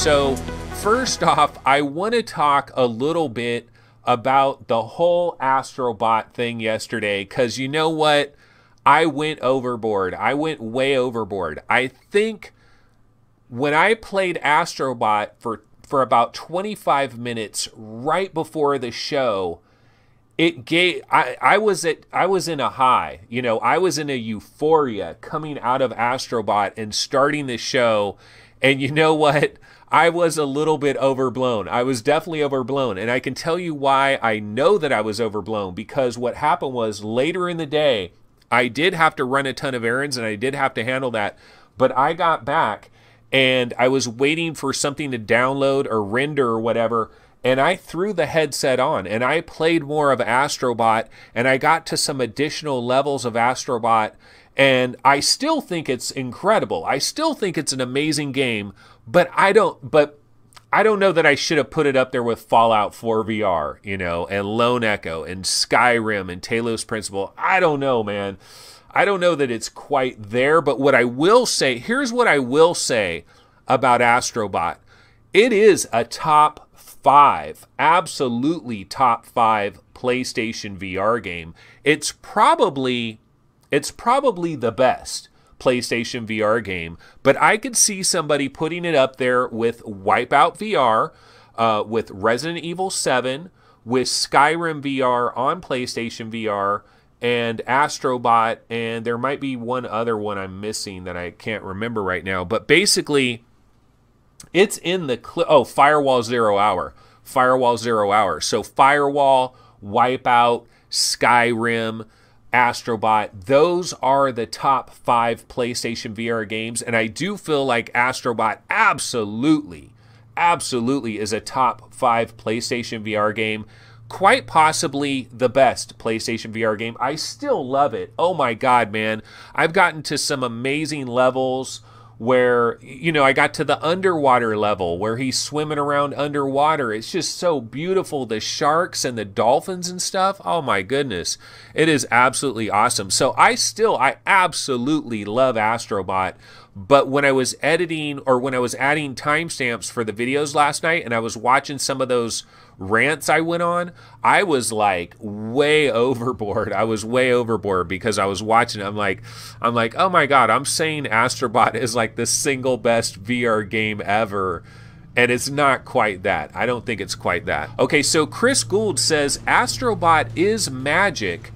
so first off, I want to talk a little bit about the whole Astro Bot thing yesterday, because you know what? I went overboard. I went way overboard. I think when I played Astro Bot for about 25 minutes right before the show, it gave I was in a high. You know, I was in a euphoria coming out of Astro Bot and starting the show. And you know what? I was a little bit overblown. I was definitely overblown. And I can tell you why I know that I was overblown, because what happened was later in the day, I did have to run a ton of errands and I did have to handle that. But I got back and I was waiting for something to download or render or whatever. And I threw the headset on and I played more of Astro Bot, and I got to some additional levels of Astro Bot. And I still think it's incredible. I still think it's an amazing game, but I don't know that I should have put it up there with Fallout 4 VR, you know, and Lone Echo and Skyrim and Talos Principle. I don't know, man. I don't know that it's quite there, but what I will say, here's what I will say about Astro Bot. It is a top 5, absolutely top 5 PlayStation VR game. It's probably the best PlayStation VR game, but I could see somebody putting it up there with Wipeout VR, with Resident Evil 7, with Skyrim VR on PlayStation VR, and Astro Bot, and there might be one other one I'm missing that I can't remember right now, but basically it's in the Firewall 0 Hour. Firewall 0 Hour. So Firewall, Wipeout, Skyrim, Astro Bot, those are the top 5 PlayStation VR games, and I do feel like Astro Bot absolutely is a top 5 PlayStation VR game, quite possibly the best PlayStation VR game. I still love it. Oh my God, man. I've gotten to some amazing levels where, you know, I got to the underwater level where he's swimming around underwater. It's just so beautiful. The sharks and the dolphins and stuff. Oh my goodness. It is absolutely awesome. So I absolutely love Astro Bot. But when I was editing, or when I was adding timestamps for the videos last night and I was watching some of those rants I went on, I was like way overboard. I was way overboard because I was watching it. I'm like, oh my God, I'm saying Astro Bot is like the single best VR game ever. And it's not quite that. I don't think it's quite that. Okay, so Chris Gould says Astro Bot is magic,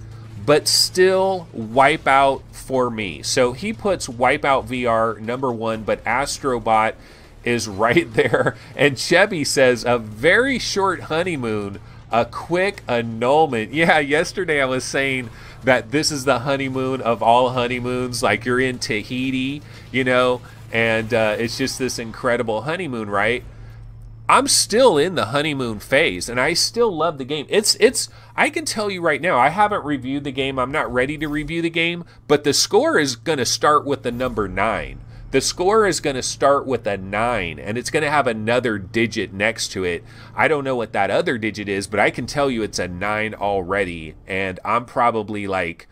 but still Wipeout for me. So he puts Wipeout VR number 1, but Astro Bot is right there. And Chevy says a very short honeymoon, a quick annulment. Yeah, yesterday I was saying that this is the honeymoon of all honeymoons, like you're in Tahiti, you know, and it's just this incredible honeymoon, right? I'm still in the honeymoon phase, and I still love the game. I can tell you right now, I haven't reviewed the game. I'm not ready to review the game, but the score is going to start with the number 9. The score is going to start with a 9, and it's going to have another digit next to it. I don't know what that other digit is, but I can tell you it's a 9 already, and I'm probably like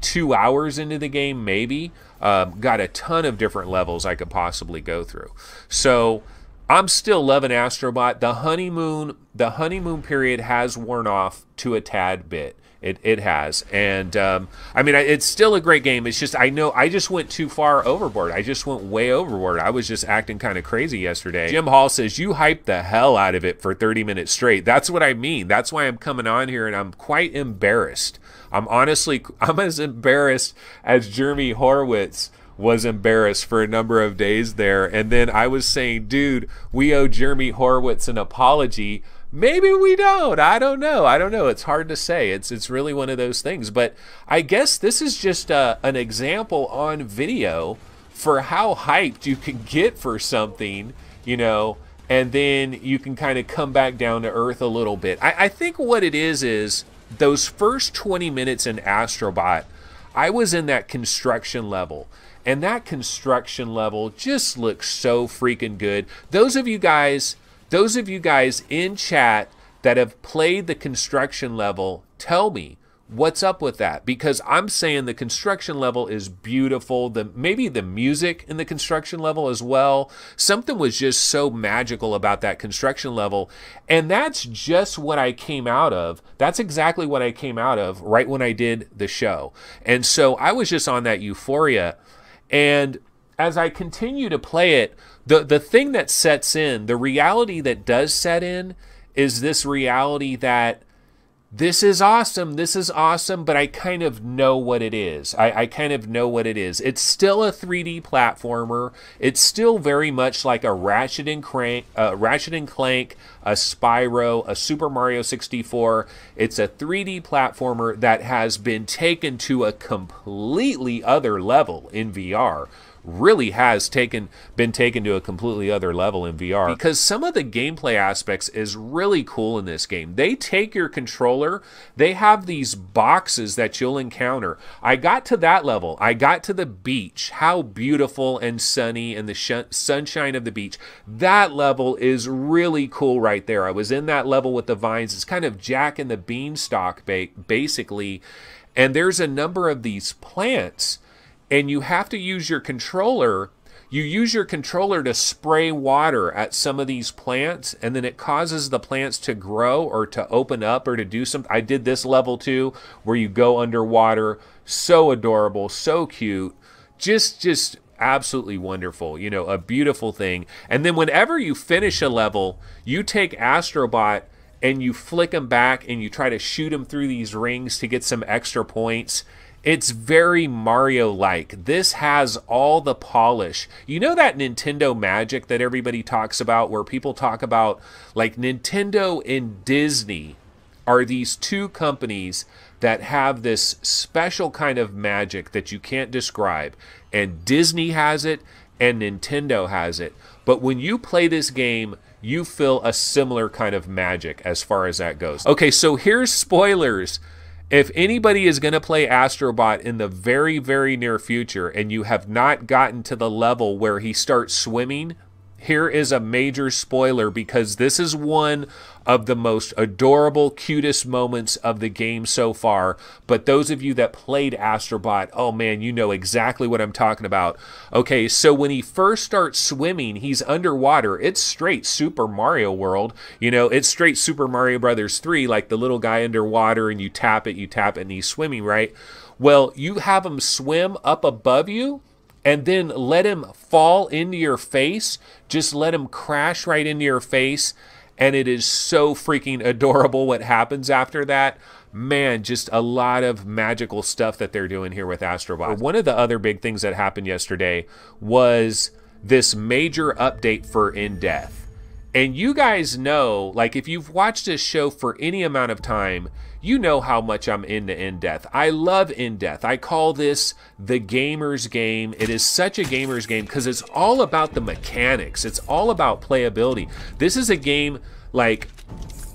2 hours into the game, maybe. Got a ton of different levels I could possibly go through. So I'm still loving Astro Bot. The honeymoon period has worn off to a tad bit. It has. And I mean, it's still a great game. It's just, I know I just went too far overboard. I just went way overboard. I was just acting kind of crazy yesterday. Jim Hall says, you hyped the hell out of it for 30 minutes straight. That's what I mean. That's why I'm coming on here, and I'm quite embarrassed. I'm as embarrassed as Jeremy Horowitz was embarrassed for a number of days there. And then I was saying, dude, we owe Jeremy Horowitz an apology. Maybe we don't. I don't know. It's hard to say. It's really one of those things. But I guess this is just an example on video for how hyped you can get for something, you know, and then you can kind of come back down to earth a little bit. I think what it is those first 20 minutes in Astro Bot, I was in that construction level. And that construction level just looks so freaking good. Those of you guys in chat that have played the construction level, tell me, What's up with that? Because I'm saying the construction level is beautiful. Maybe the music in the construction level as well. Something was just so magical about that construction level. And that's just what I came out of. That's exactly what I came out of right when I did the show. And so I was just on that euphoria. And as I continue to play it, the thing that sets in, the reality that does set in, is this reality that this is awesome, but I kind of know what it is. I kind of know what it is. It's still a 3D platformer. It's still very much like a Ratchet and Clank, a Spyro, a Super Mario 64. It's a 3D platformer that has been taken to a completely other level in VR. Really has been taken to a completely other level in VR, because some of the gameplay aspects is really cool in this game. They take your controller, they have these boxes that you'll encounter. I got to that level. I got to the beach. How beautiful and sunny and the sunshine of the beach. That level is really cool right there. I was in that level with the vines. It's kind of Jack and the Beanstalk basically. And there's a number of these plants, and you have to use your controller. You use your controller to spray water at some of these plants, and then it causes the plants to grow or to open up or to do something. I did this level too, where you go underwater. So adorable, so cute. Just absolutely wonderful. You know, a beautiful thing. And then whenever you finish a level, you take Astro Bot and you flick him back and you try to shoot him through these rings to get some extra points. It's very Mario-like. This has all the polish. You know that Nintendo magic that everybody talks about, where people talk about, like, Nintendo and Disney are these two companies that have this special kind of magic that you can't describe. And Disney has it, and Nintendo has it. But when you play this game, you feel a similar kind of magic as far as that goes. Okay, so here's spoilers. If anybody is going to play Astro Bot in the very, very near future and you have not gotten to the level where he starts swimming, here is a major spoiler, because this is one of the most adorable, cutest moments of the game so far. But those of you that played Astro Bot, oh man, you know exactly what I'm talking about. Okay, so when he first starts swimming, he's underwater. It's straight Super Mario World. You know, it's straight Super Mario Brothers 3, like the little guy underwater and you tap it, and he's swimming, right? Well, you have him swim up above you, and then let him fall into your face. Just let him crash right into your face. And it is so freaking adorable what happens after that. Man, just a lot of magical stuff that they're doing here with Astro Bot. One of the other big things that happened yesterday was this major update for In Death. And you guys know, like, if you've watched this show for any amount of time, you know how much I'm into In Death. I love In Death. I call this the gamer's game. It is such a gamer's game because it's all about the mechanics. It's all about playability. This is a game like,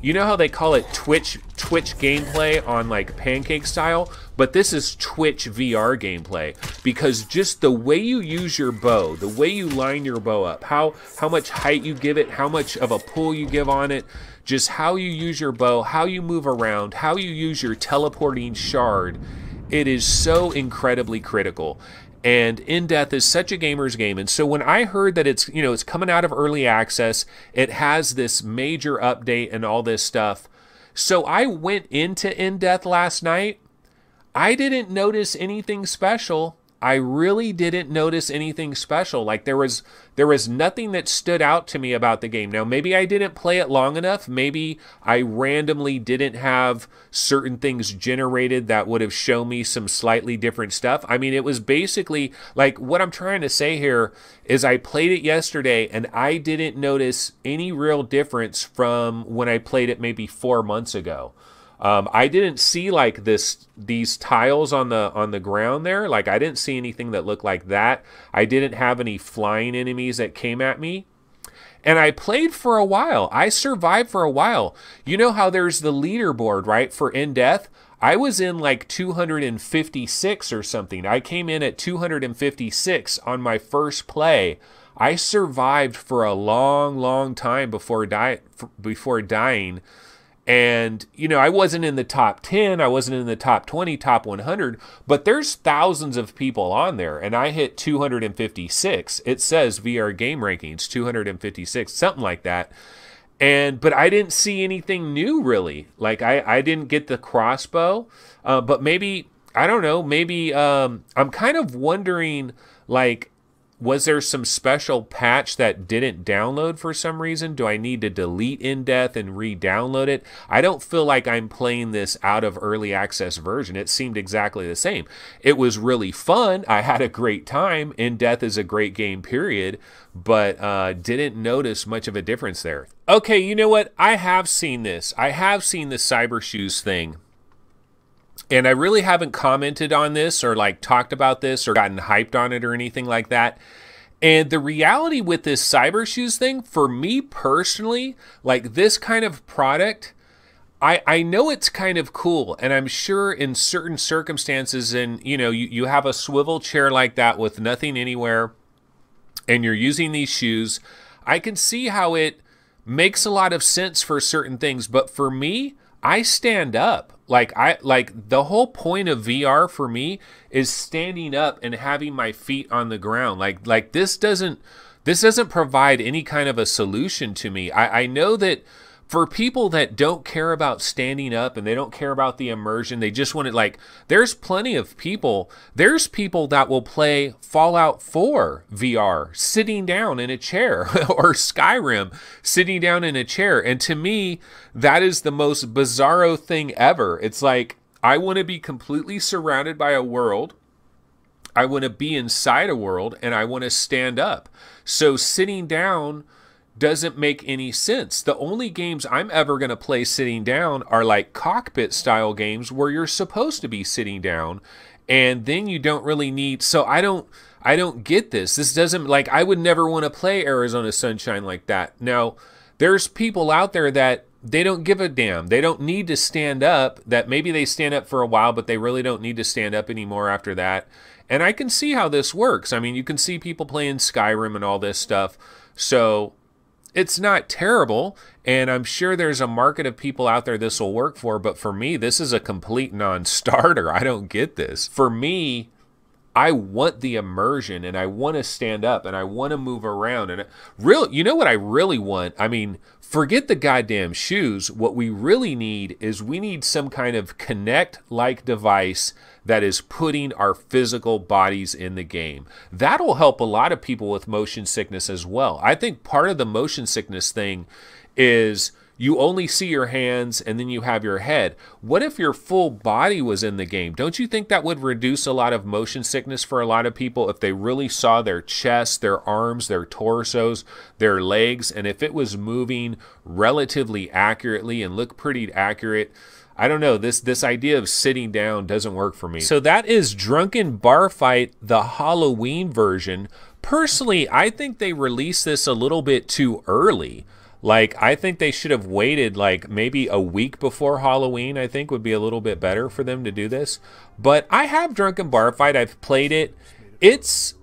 you know how they call it Twitch gameplay on like Pancake style? But this is Twitch VR gameplay, because just the way you use your bow, the way you line your bow up, how much height you give it, how much of a pull you give on it, just how you use your bow, how you move around, how you use your teleporting shard, it is so incredibly critical. And In Death is such a gamer's game. And so when I heard that it's, you know, it's coming out of early access, it has this major update and all this stuff. So I went into In Death last night. I didn't notice anything special. I really didn't notice anything special. Like there was nothing that stood out to me about the game. Now, maybe I didn't play it long enough. Maybe I randomly didn't have certain things generated that would have shown me some slightly different stuff. I mean, it was basically like, what I'm trying to say here is I played it yesterday and I didn't notice any real difference from when I played it maybe 4 months ago. I didn't see like these tiles on the ground there. Like I didn't see anything that looked like that. I didn't have any flying enemies that came at me. And I played for a while. I survived for a while. You know how there's the leaderboard, right, for In Death? I was in like 256 or something. I came in at 256 on my first play. I survived for a long, long time before dying. And, you know, I wasn't in the top 10, I wasn't in the top 20, top 100, but there's thousands of people on there, and I hit 256. It says VR Game Rankings, 256, something like that. But I didn't see anything new, really. Like, I didn't get the crossbow, but maybe, I don't know, maybe I'm kind of wondering, like, was there some special patch that didn't download for some reason? Do I need to delete In Death and re-download it? I don't feel like I'm playing this out of early access version. It seemed exactly the same. It was really fun. I had a great time. In Death is a great game, period, but didn't notice much of a difference there. Okay, you know what? I have seen this. I have seen the Cybershoes thing. And I really haven't commented on this or like talked about this or gotten hyped on it or anything like that. And the reality with this Cybershoes thing, for me personally, like this kind of product, I know it's kind of cool. And I'm sure in certain circumstances, and you know, you have a swivel chair like that with nothing anywhere and you're using these shoes, I can see how it makes a lot of sense for certain things. But for me, I stand up. Like the whole point of VR for me is standing up and having my feet on the ground. Like this doesn't provide any kind of a solution to me. I know that for people that don't care about standing up and they don't care about the immersion, they just want it. Like there's plenty of people. There's people that will play Fallout 4 VR sitting down in a chair or Skyrim sitting down in a chair. And to me, that is the most bizarro thing ever. It's like, I want to be completely surrounded by a world. I want to be inside a world and I want to stand up. So sitting down doesn't make any sense. The only games I'm ever going to play sitting down are like cockpit style games where you're supposed to be sitting down, and then you don't really need. So I don't get this. This doesn't, like, I would never want to play Arizona Sunshine like that. Now, there's people out there that they don't give a damn. They don't need to stand up. That maybe they stand up for a while, but they really don't need to stand up anymore after that. And I can see how this works. I mean, you can see people playing Skyrim and all this stuff. So it's not terrible, and I'm sure there's a market of people out there this will work for, but for me, this is a complete non-starter. I don't get this. For me, I want the immersion, and I want to stand up, and I want to move around. And you know what I really want? I mean, forget the goddamn shoes. What we really need is we need some kind of Kinect-like device that is putting our physical bodies in the game. That'll help a lot of people with motion sickness as well. I think part of the motion sickness thing is you only see your hands and then you have your head. What if your full body was in the game? Don't you think that would reduce a lot of motion sickness for a lot of people if they really saw their chest, their arms, their torsos, their legs, and if it was moving relatively accurately and looked pretty accurate? I don't know, this idea of sitting down doesn't work for me. So that is Drunkn Bar Fight, the Halloween version. Personally, I think they released this a little bit too early. Like, I think they should have waited like maybe a week before Halloween. I think would be a little bit better for them to do this. But I have Drunkn Bar Fight. I've played it. It's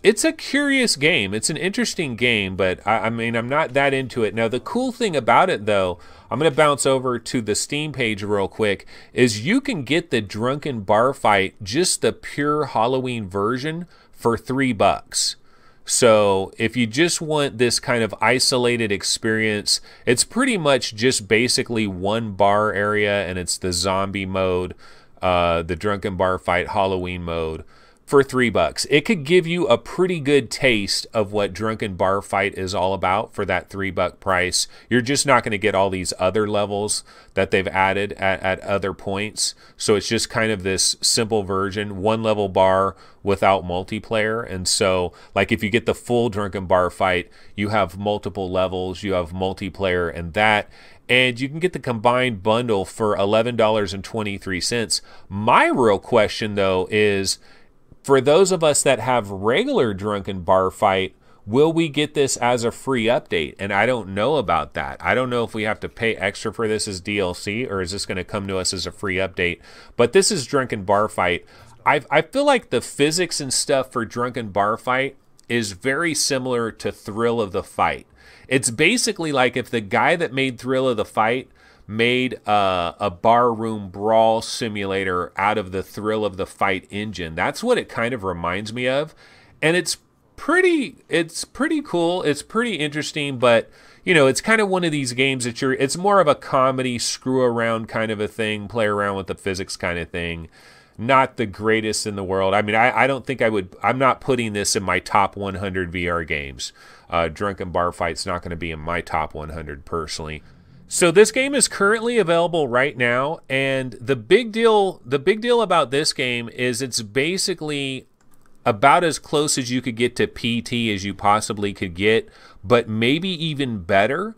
a curious game. It's an interesting game, but I mean, I'm not that into it. Now, the cool thing about it, though, I'm going to bounce over to the Steam page real quick, is you can get the Drunkn Bar Fight, just the pure Halloween version, for $3. So if you just want this kind of isolated experience, it's pretty much just basically one bar area, and it's the zombie mode, the Drunkn Bar Fight Halloween mode, for $3. It could give you a pretty good taste of what Drunkn Bar Fight is all about for that $3 price. You're just not going to get all these other levels that they've added at other points. So it's just kind of this simple version, one level bar without multiplayer. And so, like, if you get the full Drunkn Bar Fight, you have multiple levels, you have multiplayer and that. And you can get the combined bundle for $11.23. My real question, though, is, for those of us that have regular Drunkn Bar Fight, will we get this as a free update? And I don't know about that. I don't know if we have to pay extra for this as DLC, or is this going to come to us as a free update? But this is Drunkn Bar Fight. I feel like the physics and stuff for Drunkn Bar Fight is very similar to Thrill of the Fight. It's basically like if the guy that made Thrill of the Fight made a barroom brawl simulator out of the thrill of the fight engine. That's what it kind of reminds me of. And it's pretty cool. It's pretty interesting, but you know, it's kind of one of these games that it's more of a comedy, screw around kind of a thing, play around with the physics kind of thing. Not the greatest in the world. I mean, I don't think I'm not putting this in my top 100 VR games. Drunkn Bar Fight's not going to be in my top 100 personally. So this game is currently available right now, and the big deal about this game is it's basically about as close as you could get to PT as you possibly could get, but maybe even better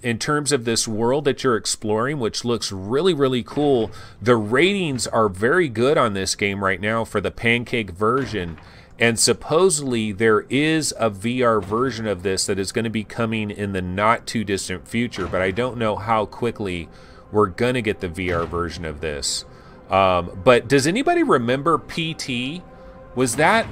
in terms of this world that you're exploring, which looks really, really cool. The ratings are very good on this game right now for the pancake version, and supposedly there is a VR version of this that is going to be coming in the not too distant future, but I don't know how quickly we're going to get the VR version of this. But does anybody remember PT? Was that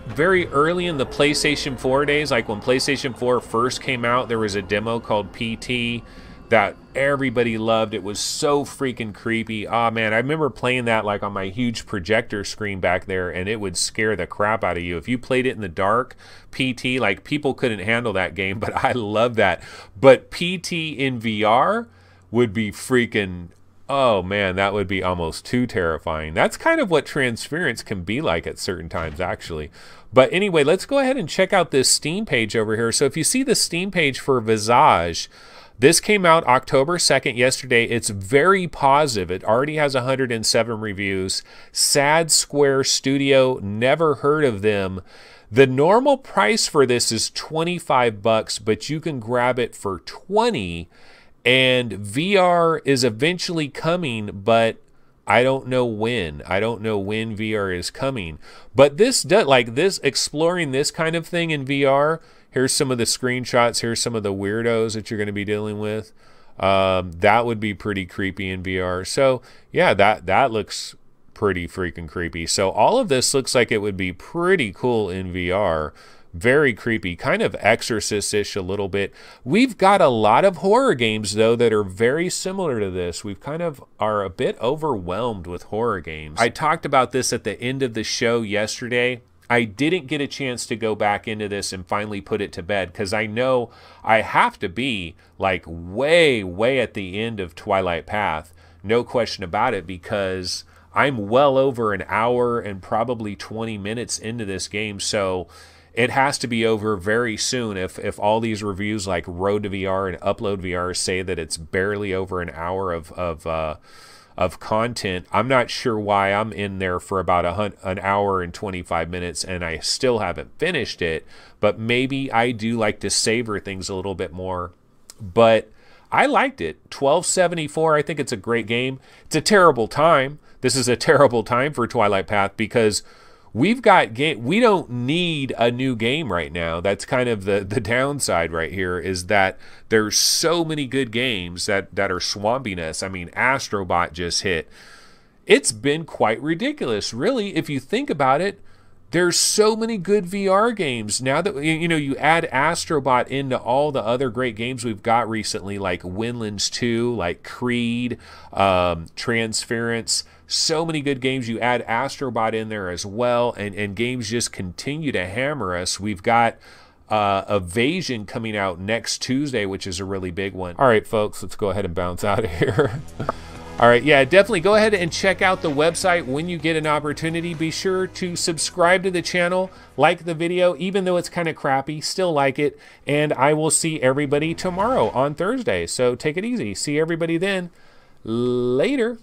very early in the PlayStation 4 days? Like when PlayStation 4 first came out, there was a demo called PT that everybody loved. It was so freaking creepy. Oh man, I remember playing that like on my huge projector screen back there, and it would scare the crap out of you. If you played it in the dark, PT, like people couldn't handle that game, but I love that. But PT in VR would be freaking... Oh man, that would be almost too terrifying. That's kind of what transference can be like at certain times, actually. But anyway, let's go ahead and check out this Steam page over here. So if you see the Steam page for Visage, this came out October 2nd, yesterday. It's very positive. It already has 107 reviews. Sad Square Studio, never heard of them. The normal price for this is $25, but you can grab it for $20. And VR is eventually coming, but I don't know when. I don't know when VR is coming. But this does, like this, exploring this kind of thing in VR. Here's some of the screenshots. Here's some of the weirdos that you're going to be dealing with. That would be pretty creepy in VR. So yeah, that looks pretty freaking creepy. So all of this looks like it would be pretty cool in VR. Very creepy, kind of Exorcist-ish a little bit. We've got a lot of horror games, though, that are very similar to this. We've kind of are a bit overwhelmed with horror games. I talked about this at the end of the show yesterday. I didn't get a chance to go back into this and finally put it to bed because I know I have to be like way, way at the end of Twilight Path. No question about it, because I'm well over an hour and probably 20 minutes into this game. So it has to be over very soon if all these reviews like Road to VR and Upload VR say that it's barely over an hour of content. I'm not sure why I'm in there for about an hour and 25 minutes and I still haven't finished it, but maybe I do like to savor things a little bit more. But I liked it. 1274, I think it's a great game. It's a terrible time. This is a terrible time for Twilight Path because we don't need a new game right now. That's kind of the downside right here, is that there's so many good games that are swamping us. I mean, Astro Bot just hit. It's been quite ridiculous, really, if you think about it. There's so many good VR games. Now that, you know, you add Astro Bot into all the other great games we've got recently, like Windlands 2, like Creed, Transference. So many good games. You add Astro Bot in there as well, and games just continue to hammer us. We've got Evasion coming out next Tuesday, which is a really big one. All right, folks, let's go ahead and bounce out of here. All right, yeah, definitely go ahead and check out the website when you get an opportunity. Be sure to subscribe to the channel, like the video, even though it's kind of crappy, still like it, and I will see everybody tomorrow on Thursday. So take it easy. See everybody then. Later.